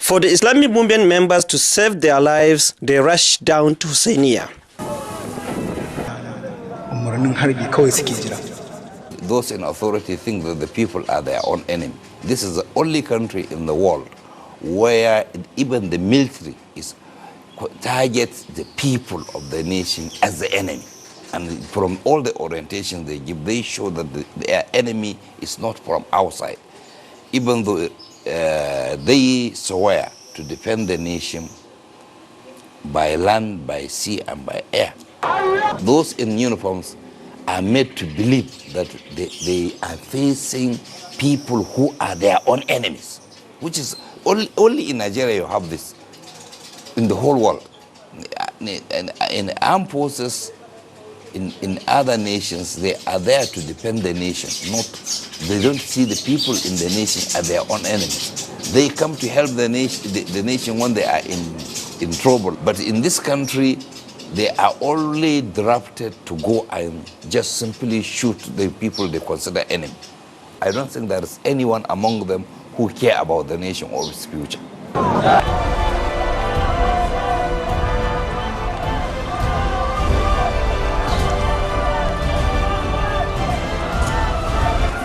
For the Islamic movement members to save their lives, they rushed down to Husainiya. Those in authority think that the people are their own enemy. This is the only country in the world where even the military targets the people of the nation as the enemy. And from all the orientations they give, they show that their enemy is not from outside. Even though they swear to defend the nation by land, by sea, and by air. Those in uniforms are made to believe that they are facing people who are their own enemies, which is only in Nigeria you have this, in the whole world. In armed forces, in other nations, they are there to defend the nation. They don't see the people in the nation as their own enemies. They come to help the nation when they are in trouble. But in this country, they are only drafted to go and just simply shoot the people they consider enemy. I don't think there is anyone among them who care about the nation or its future.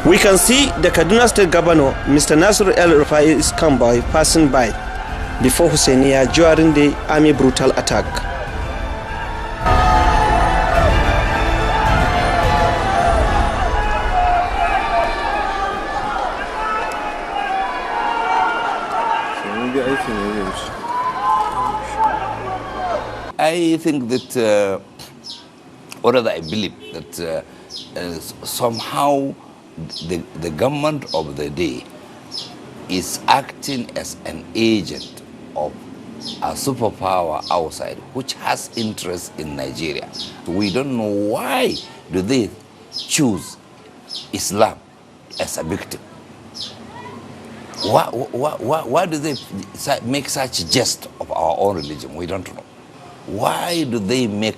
We can see the Kaduna State Governor, Mr. Nasir El-Rufai's convoy passing by before Husainiya during the army brutal attack. I think that, or rather I believe that somehow the government of the day is acting as an agent of a superpower outside which has interest in Nigeria. We don't know why do they choose Islam as a victim. Why do they make such a jest of our own religion? We don't know. Why do they make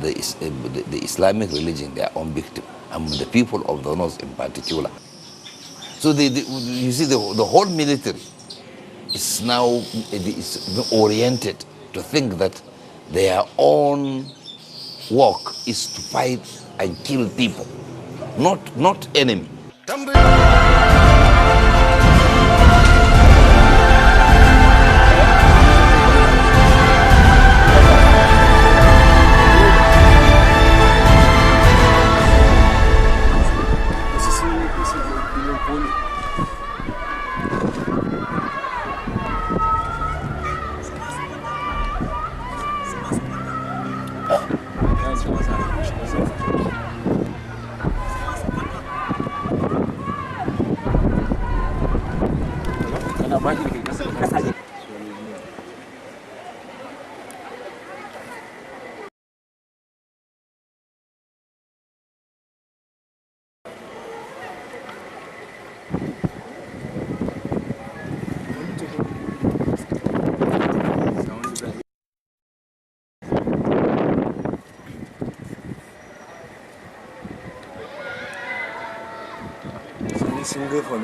the Islamic religion their own victim, and the people of the North in particular? So you see the whole military is now oriented to think that their own work is to fight and kill people, not enemy. Single for